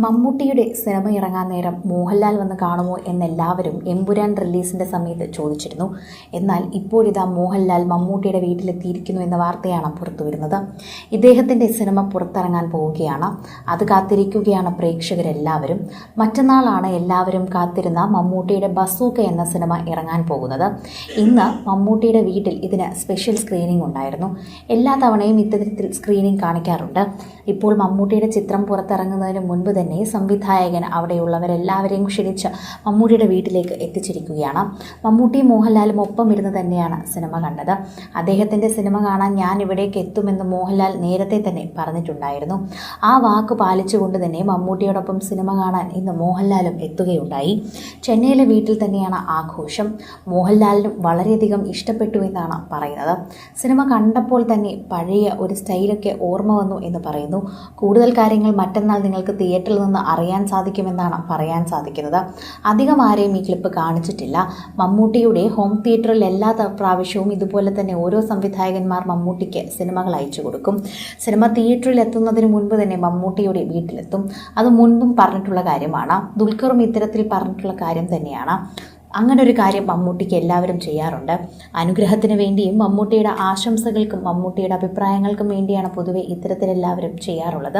മമ്മൂട്ടിയുടെ സിനിമ ഇറങ്ങാൻ നേരം മോഹൻലാൽ വന്ന് കാണുമോ എന്നെല്ലാവരും എമ്പുരാൻ റിലീസിൻ്റെ സമയത്ത് ചോദിച്ചിരുന്നു. എന്നാൽ ഇപ്പോഴിതാ മോഹൻലാൽ മമ്മൂട്ടിയുടെ വീട്ടിലെത്തിയിരിക്കുന്നു എന്ന വാർത്തയാണ് പുറത്തുവരുന്നത്. ഇദ്ദേഹത്തിൻ്റെ സിനിമ പുറത്തിറങ്ങാൻ പോവുകയാണ്. അത് കാത്തിരിക്കുകയാണ് പ്രേക്ഷകരെല്ലാവരും. മറ്റന്നാളാണ് എല്ലാവരും കാത്തിരുന്ന മമ്മൂട്ടിയുടെ ബസൂക്ക എന്ന സിനിമ ഇറങ്ങാൻ പോകുന്നത്. ഇന്ന് മമ്മൂട്ടിയുടെ വീട്ടിൽ ഇതിന് സ്പെഷ്യൽ സ്ക്രീനിംഗ് ഉണ്ടായിരുന്നു. എല്ലാ തവണയും ഇത്തരത്തിൽ സ്ക്രീനിംഗ് കാണിക്കാറുണ്ട്. ഇപ്പോൾ മമ്മൂട്ടിയുടെ ചിത്രം പുറത്തിറങ്ങുന്നതിന് മുൻപ് തന്നെ സംവിധായകൻ അവിടെയുള്ളവരെല്ലാവരെയും ക്ഷണിച്ച് മമ്മൂട്ടിയുടെ വീട്ടിലേക്ക് എത്തിച്ചിരിക്കുകയാണ്. മമ്മൂട്ടിയും മോഹൻലാലും ഒപ്പം ഇരുന്ന് തന്നെയാണ് സിനിമ കണ്ടത്. അദ്ദേഹത്തിൻ്റെ സിനിമ കാണാൻ ഞാൻ ഇവിടേക്ക് എത്തുമെന്ന് മോഹൻലാൽ നേരത്തെ തന്നെ പറഞ്ഞിട്ടുണ്ടായിരുന്നു. ആ വാക്ക് പാലിച്ചുകൊണ്ട് തന്നെ മമ്മൂട്ടിയോടൊപ്പം സിനിമ കാണാൻ ഇന്ന് മോഹൻലാലും എത്തുകയുണ്ടായി. ചെന്നൈയിലെ വീട്ടിൽ തന്നെയാണ് ആഘോഷം. മോഹൻലാലിനും വളരെയധികം ഇഷ്ടപ്പെട്ടു എന്നാണ് പറയുന്നത്. സിനിമ കണ്ടപ്പോൾ തന്നെ പഴയ ഒരു സ്റ്റൈലൊക്കെ ഓർമ്മ വന്നു എന്ന് പറയുന്നു. കൂടുതൽ കാര്യങ്ങൾ മറ്റന്നാൾ നിങ്ങൾക്ക് തിയേറ്ററിൽ നിന്ന് അറിയാൻ സാധിക്കുമെന്നാണ് പറയാൻ സാധിക്കുന്നത്. അധികം ആരെയും ഈ ക്ലിപ്പ് കാണിച്ചിട്ടില്ല. മമ്മൂട്ടിയുടെ ഹോം തിയേറ്ററിൽ എല്ലാ പ്രാവശ്യവും ഇതുപോലെ തന്നെ ഓരോ സംവിധായകന്മാർ മമ്മൂട്ടിക്ക് സിനിമകൾ അയച്ചു കൊടുക്കും. സിനിമ തിയേറ്ററിൽ എത്തുന്നതിന് മുൻപ് തന്നെ മമ്മൂട്ടിയുടെ വീട്ടിലെത്തും. അത് മുൻപും പറഞ്ഞിട്ടുള്ള കാര്യമാണ്. ദുൽഖറും ഇത്തരത്തിൽ പറഞ്ഞിട്ടുള്ള കാര്യം തന്നെയാണ്. അങ്ങനെ ഒരു കാര്യം മമ്മൂട്ടിക്ക് എല്ലാവരും ചെയ്യാറുണ്ട്. അനുഗ്രഹത്തിന് വേണ്ടിയും മമ്മൂട്ടിയുടെ ആശംസകൾക്കും മമ്മൂട്ടിയുടെ അഭിപ്രായങ്ങൾക്കും വേണ്ടിയാണ് പൊതുവെ ഇത്തരത്തിലെല്ലാവരും ചെയ്യാറുള്ളത്.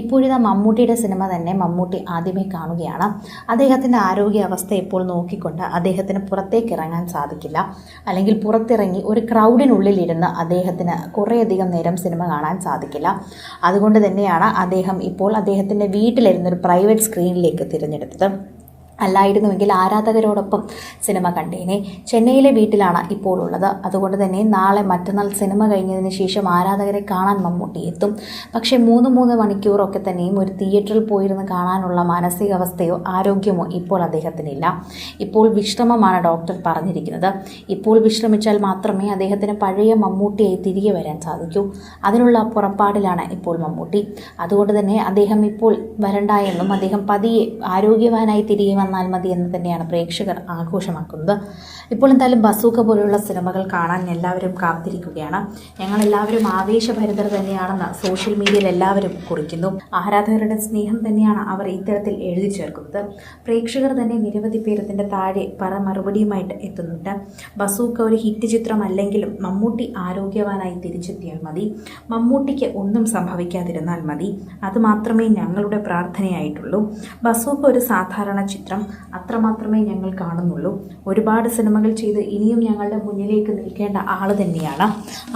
ഇപ്പോഴിതാ മമ്മൂട്ടിയുടെ സിനിമ തന്നെ മമ്മൂട്ടി ആദ്യമേ കാണുകയാണ്. അദ്ദേഹത്തിൻ്റെ ആരോഗ്യാവസ്ഥ ഇപ്പോൾ നോക്കിക്കൊണ്ട് അദ്ദേഹത്തിന് പുറത്തേക്ക് ഇറങ്ങാൻ സാധിക്കില്ല. അല്ലെങ്കിൽ പുറത്തിറങ്ങി ഒരു ക്രൗഡിനുള്ളിലിരുന്ന് അദ്ദേഹത്തിന് കുറേയധികം നേരം സിനിമ കാണാൻ സാധിക്കില്ല. അതുകൊണ്ട് തന്നെയാണ് അദ്ദേഹം ഇപ്പോൾ അദ്ദേഹത്തിൻ്റെ വീട്ടിലിരുന്നൊരു പ്രൈവറ്റ് സ്ക്രീനിലേക്ക് തിരഞ്ഞെടുത്തത്. അല്ലായിരുന്നുവെങ്കിൽ ആരാധകരോടൊപ്പം സിനിമ കണ്ടേനെ. ചെന്നൈയിലെ വീട്ടിലാണ് ഇപ്പോൾ ഉള്ളത്. അതുകൊണ്ട് തന്നെ നാളെ മറ്റന്നാൾ സിനിമ കഴിഞ്ഞതിന് ശേഷം ആരാധകരെ കാണാൻ മമ്മൂട്ടി എത്തും. പക്ഷേ 3 മണിക്കൂറൊക്കെ തന്നെയും ഒരു തിയേറ്ററിൽ പോയിരുന്ന് കാണാനുള്ള മാനസികാവസ്ഥയോ ആരോഗ്യമോ ഇപ്പോൾ അദ്ദേഹത്തിനില്ല. ഇപ്പോൾ വിശ്രമമാണ് ഡോക്ടർ പറഞ്ഞിരിക്കുന്നത്. ഇപ്പോൾ വിശ്രമിച്ചാൽ മാത്രമേ അദ്ദേഹത്തിന് പഴയ മമ്മൂട്ടിയായി തിരികെ വരാൻ സാധിക്കൂ. അതിനുള്ള പുറപ്പാടിലാണ് ഇപ്പോൾ മമ്മൂട്ടി. അതുകൊണ്ട് തന്നെ അദ്ദേഹം ഇപ്പോൾ വരണ്ട എന്നും അദ്ദേഹം പതിയെ ആരോഗ്യവാനായി തിരികെ വന്നാൽ മതി എന്ന് തന്നെയാണ് പ്രേക്ഷകർ ആഘോഷമാക്കുന്നത്. ഇപ്പോൾ എന്തായാലും ബസൂക്ക പോലുള്ള സിനിമകൾ കാണാൻ എല്ലാവരും കാത്തിരിക്കുകയാണ്. ഞങ്ങളെല്ലാവരും ആവേശഭരിതർ തന്നെയാണെന്ന് സോഷ്യൽ മീഡിയയിൽ എല്ലാവരും കുറിക്കുന്നു. ആരാധകരുടെ സ്നേഹം തന്നെയാണ് അവർ ഇത്തരത്തിൽ എഴുതി ചേർക്കുന്നത്. പ്രേക്ഷകർ തന്നെ നിരവധി പേർ ഇതിൻ്റെ താഴെ മറുപടിയുമായിട്ട് എത്തുന്നുണ്ട്. ബസൂക്ക ഒരു ഹിറ്റ് ചിത്രമല്ലെങ്കിലും മമ്മൂട്ടി ആരോഗ്യവാനായി തിരിച്ചെത്തിയാൽ മതി. മമ്മൂട്ടിക്ക് ഒന്നും സംഭവിക്കാതിരുന്നാൽ മതി. അതുമാത്രമേ ഞങ്ങളുടെ പ്രാർത്ഥനയായിട്ടുള്ളൂ. ബസൂക്ക ഒരു സാധാരണ ചിത്രം, അത്രമാത്രമേ ഞങ്ങൾ കാണുന്നുള്ളൂ. ഒരുപാട് സിനിമകൾ ചെയ്ത് ഇനിയും ഞങ്ങളുടെ മുന്നിലേക്ക് നിൽക്കേണ്ട ആൾ തന്നെയാണ്.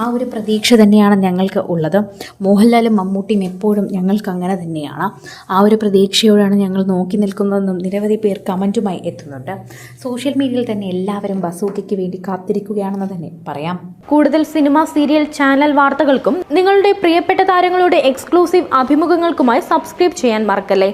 ആ ഒരു പ്രതീക്ഷ തന്നെയാണ് ഞങ്ങൾക്ക് ഉള്ളത്. മോഹൻലാലും മമ്മൂട്ടിയും എപ്പോഴും ഞങ്ങൾക്ക് അങ്ങനെ തന്നെയാണ്. ആ ഒരു പ്രതീക്ഷയോടാണ് ഞങ്ങൾ നോക്കി നിൽക്കുന്നതെന്നും നിരവധി പേർ കമൻറ്റുമായി എത്തുന്നുണ്ട്. സോഷ്യൽ മീഡിയയിൽ തന്നെ എല്ലാവരും ബസൂക്കയ്ക്ക് വേണ്ടി കാത്തിരിക്കുകയാണെന്ന് തന്നെ പറയാം. കൂടുതൽ സിനിമ, സീരിയൽ, ചാനൽ വാർത്തകൾക്കും നിങ്ങളുടെ പ്രിയപ്പെട്ട താരങ്ങളുടെ എക്സ്ക്ലൂസീവ് അഭിമുഖങ്ങൾക്കുമായി സബ്സ്ക്രൈബ് ചെയ്യാൻ മറക്കല്ലേ.